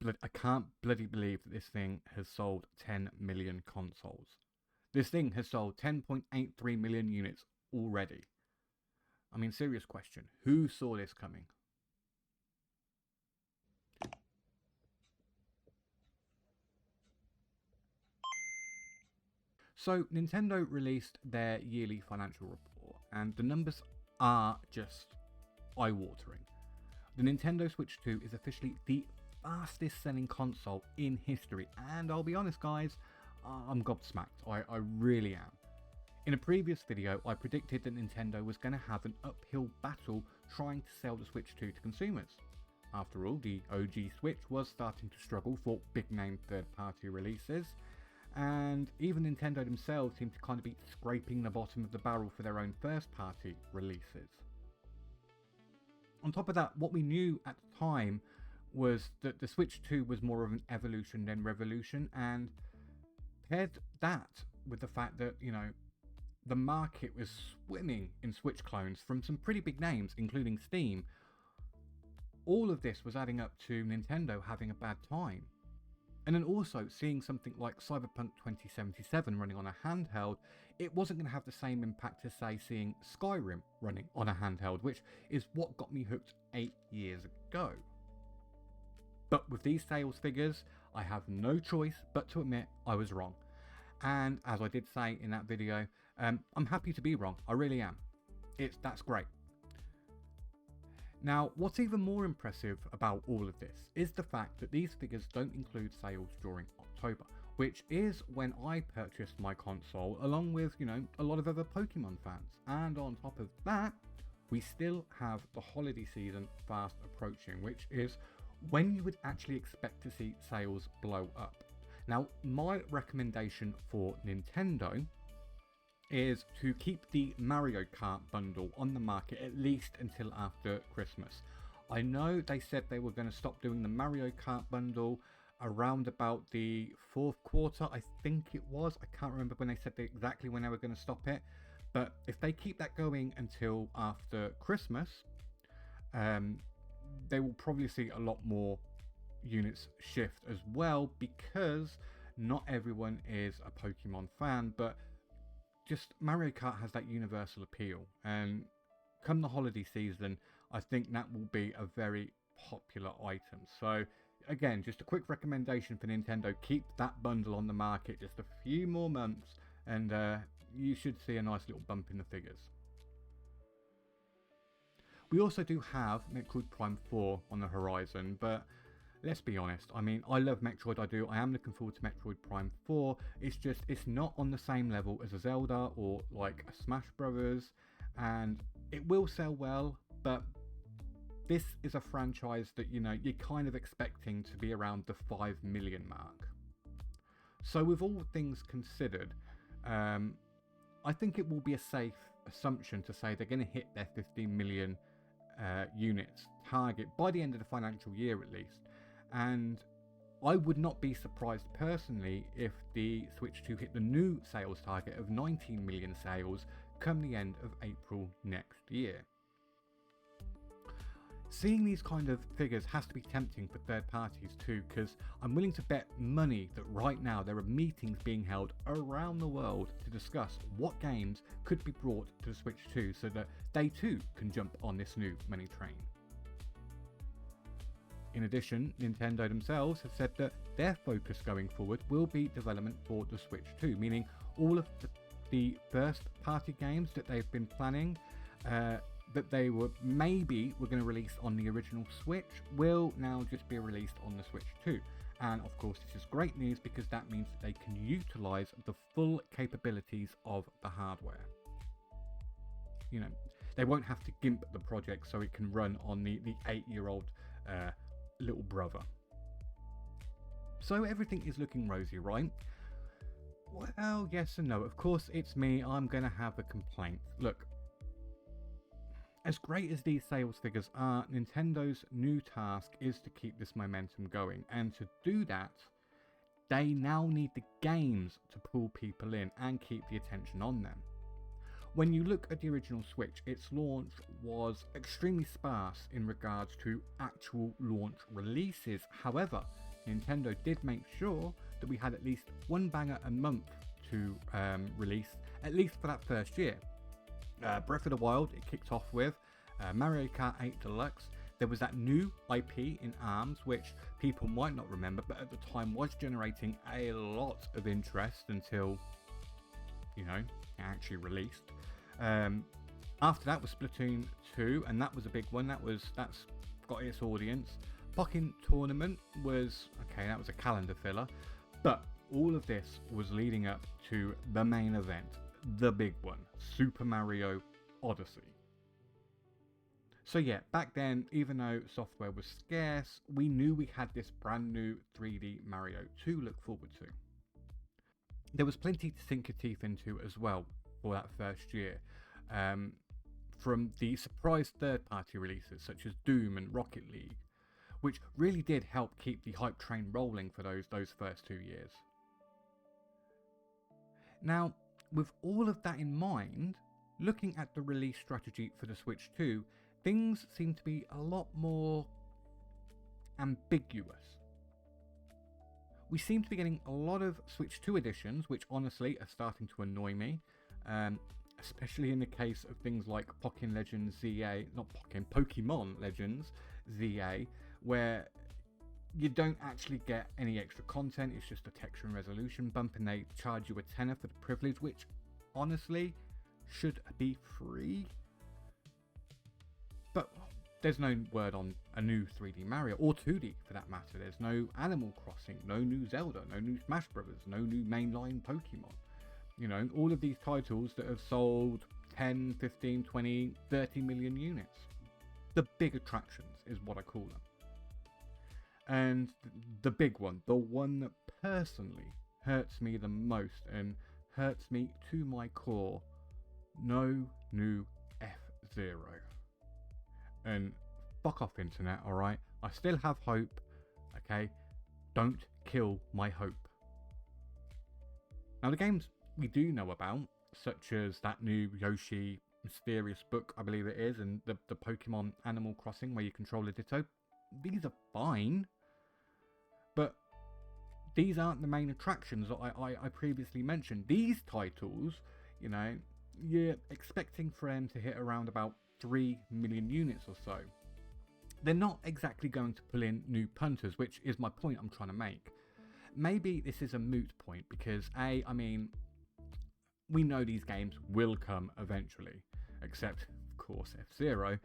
I can't bloody believe that this thing has sold 10 million consoles. This thing has sold 10.83 million units already. I mean, serious question. Who saw this coming? So, Nintendo released their yearly financial report, and the numbers are just eye-watering. The Nintendo Switch 2 is officially the fastest selling console in history, and I'll be honest guys, I'm gobsmacked. I really am. In a previous video, I predicted that Nintendo was going to have an uphill battle trying to sell the Switch 2 to consumers. After all, the OG Switch was starting to struggle for big name third-party releases, and even Nintendo themselves seemed to kind of be scraping the bottom of the barrel for their own first-party releases. On top of that, what we knew at the time was that the Switch 2 was more of an evolution than revolution, and paired that with the fact that, you know, the market was swimming in Switch clones from some pretty big names, including Steam. All of this was adding up to Nintendo having a bad time. And then also seeing something like Cyberpunk 2077 running on a handheld, it wasn't going to have the same impact as, say, seeing Skyrim running on a handheld, which is what got me hooked 8 years ago. But with these sales figures, I have no choice but to admit I was wrong. And as I did say in that video, I'm happy to be wrong. I really am. That's great. Now, what's even more impressive about all of this is the fact that these figures don't include sales during October, which is when I purchased my console, along with, you know, a lot of other Pokemon fans. And on top of that, we still have the holiday season fast approaching, which is when you would actually expect to see sales blow up. Now, my recommendation for Nintendo is to keep the Mario Kart bundle on the market at least until after Christmas. I know they said they were going to stop doing the Mario Kart bundle around about the fourth quarter, I think it was. I can't remember when they said exactly when they were going to stop it. But if they keep that going until after Christmas, they will probably see a lot more units shift as well, because not everyone is a Pokemon fan, but just Mario Kart has that universal appeal, and come the holiday season, I think that will be a very popular item. So again, just a quick recommendation for Nintendo: keep that bundle on the market just a few more months, and you should see a nice little bump in the figures. We also do have Metroid Prime 4 on the horizon, but let's be honest, I mean, I love Metroid, I do. I am looking forward to Metroid Prime 4. It's just, it's not on the same level as a Zelda or like a Smash Brothers, and it will sell well, but this is a franchise that, you know, you're kind of expecting to be around the 5 million mark. So with all things considered, I think it will be a safe assumption to say they're going to hit their 15 million units target by the end of the financial year at least. And I would not be surprised personally if the Switch 2 hit the new sales target of 19 million sales come the end of April next year. Seeing these kind of figures has to be tempting for third parties too, because I'm willing to bet money that right now there are meetings being held around the world to discuss what games could be brought to the Switch 2 so that they too can jump on this new money train. In addition, Nintendo themselves have said that their focus going forward will be development for the Switch 2, meaning all of the first party games that they've been planning that they were going to release on the original Switch will now just be released on the Switch 2. And of course this is great news, because that means that they can utilize the full capabilities of the hardware. You know, they won't have to gimp the project so it can run on the 8-year-old little brother. So everything is looking rosy, right? Well, yes and no. Of course it's me, I'm going to have a complaint. Look, as great as these sales figures are, Nintendo's new task is to keep this momentum going, and to do that, they now need the games to pull people in and keep the attention on them. When you look at the original Switch, its launch was extremely sparse in regards to actual launch releases. However, Nintendo did make sure that we had at least one banger a month to release, at least for that first year. Breath of the Wild, it kicked off with Mario Kart 8 Deluxe. There was that new IP in ARMS, which people might not remember, but at the time was generating a lot of interest until, you know, it actually released. After that was Splatoon 2, and that was a big one. That's got its audience. Pokken Tournament was, okay, that was a calendar filler, but all of this was leading up to the main event, the big one, Super Mario Odyssey. So yeah, back then, even though software was scarce, we knew we had this brand new 3D Mario to look forward to. There was plenty to sink your teeth into as well for that first year. From the surprise third-party releases such as Doom and Rocket League, which really did help keep the hype train rolling for those first 2 years. Now, with all of that in mind, looking at the release strategy for the Switch 2, things seem to be a lot more ambiguous. We seem to be getting a lot of Switch 2 editions, which honestly are starting to annoy me, especially in the case of things like Pokemon Legends ZA, where you don't actually get any extra content. It's just a texture and resolution bump, and they charge you a tenner for the privilege, which honestly should be free. But there's no word on a new 3D Mario, or 2D for that matter. There's no Animal Crossing, no new Zelda, no new Smash Brothers, no new mainline Pokemon. You know, all of these titles that have sold 10, 15, 20, 30 million units. The big attractions is what I call them. And the big one, the one that personally hurts me the most and hurts me to my core, no new F-Zero. And fuck off, internet, alright? I still have hope, okay? Don't kill my hope. Now, the games we do know about, such as that new Yoshi Mysterious Book, I believe it is, and the Pokemon Animal Crossing where you control a Ditto, these are fine. But these aren't the main attractions that I previously mentioned. These titles, you know, you're expecting for them to hit around about 3 million units or so. They're not exactly going to pull in new punters, which is my point I'm trying to make. Maybe this is a moot point because A, I mean, we know these games will come eventually, except, of course, F-Zero.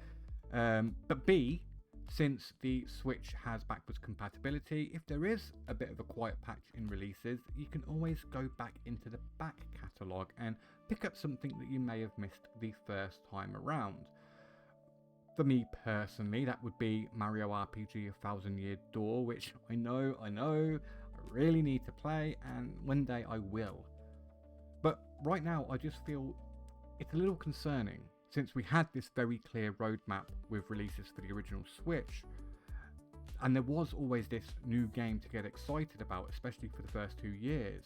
But B, since the Switch has backwards compatibility, if there is a bit of a quiet patch in releases, you can always go back into the back catalogue and pick up something that you may have missed the first time around. For me personally, that would be Mario RPG A Thousand Year Door, which I know, I really need to play, and one day I will. But right now, I just feel it's a little concerning, since we had this very clear roadmap with releases for the original Switch, and there was always this new game to get excited about, especially for the first 2 years.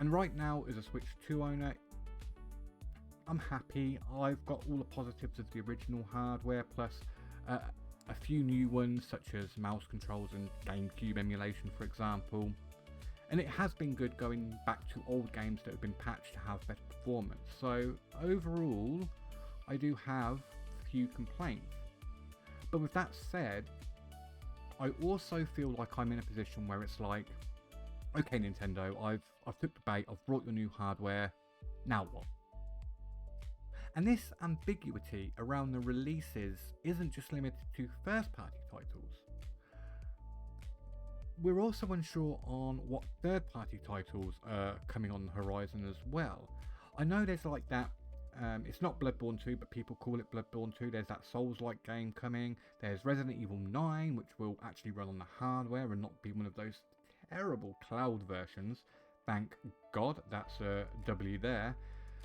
And right now, as a Switch 2 owner, I'm happy. I've got all the positives of the original hardware, plus a few new ones, such as mouse controls and GameCube emulation, for example. And it has been good going back to old games that have been patched to have better performance. So overall, I do have few complaints. But with that said, I also feel like I'm in a position where it's like, okay, Nintendo, I've took the bait, I've brought your new hardware, now what? And this ambiguity around the releases isn't just limited to first-party titles. We're also unsure on what third-party titles are coming on the horizon as well. I know there's like that, it's not Bloodborne 2, but people call it Bloodborne 2. There's that Souls-like game coming. There's Resident Evil 9, which will actually run on the hardware and not be one of those terrible cloud versions. Thank God, that's a W there.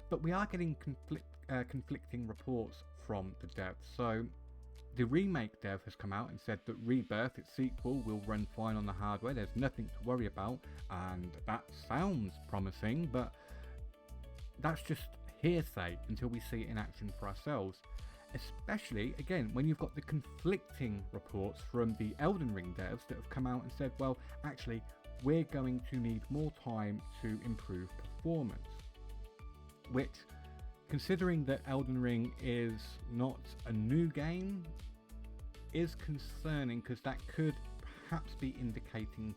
But we are getting conflicting reports from the devs. So the remake dev has come out and said that Rebirth, its sequel, will run fine on the hardware. There's nothing to worry about, and that sounds promising, but that's just hearsay until we see it in action for ourselves. Especially, again, when you've got the conflicting reports from the Elden Ring devs that have come out and said, well, actually, we're going to need more time to improve performance. Which, considering that Elden Ring is not a new game, is concerning, because that could perhaps be indicating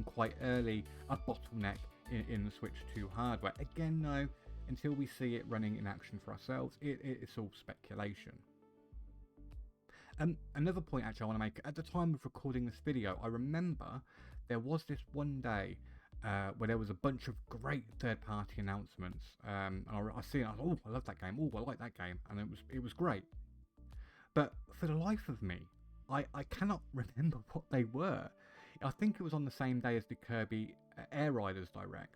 quite early a bottleneck in the Switch 2 hardware. Again, no, until we see it running in action for ourselves, it's all speculation. Another point actually I want to make, at the time of recording this video, I remember there was this one day where there was a bunch of great third-party announcements, and I see it, I thought, oh, I love that game, oh, I like that game, and it was great. But for the life of me, I cannot remember what they were. I think it was on the same day as the Kirby Air Riders Direct.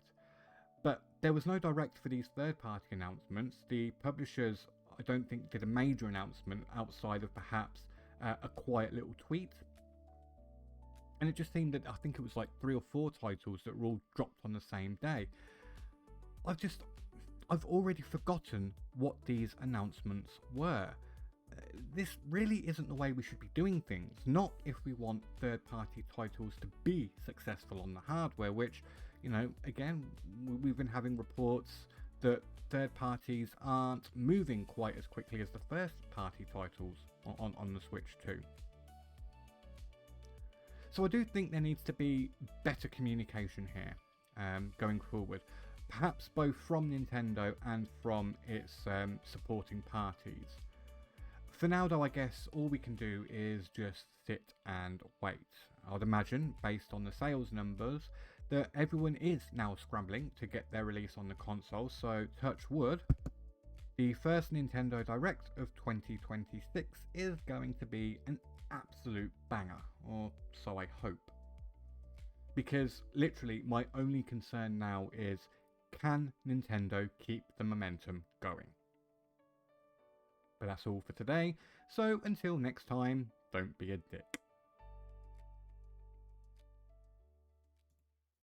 But there was no direct for these third-party announcements. The publishers, I don't think, did a major announcement outside of perhaps a quiet little tweet. And it just seemed that I think it was like 3 or 4 titles that were all dropped on the same day. I've already forgotten what these announcements were. This really isn't the way we should be doing things, not if we want third-party titles to be successful on the hardware, which, you know, again, we've been having reports that third parties aren't moving quite as quickly as the first-party titles on the Switch 2. So I do think there needs to be better communication here going forward, perhaps both from Nintendo and from its supporting parties. For now though, I guess all we can do is just sit and wait. I'd imagine, based on the sales numbers, that everyone is now scrambling to get their release on the console, so touch wood, the first Nintendo Direct of 2026 is going to be an absolute banger, or so I hope. Because literally my only concern now is, can Nintendo keep the momentum going? But that's all for today, so until next time, don't be a dick.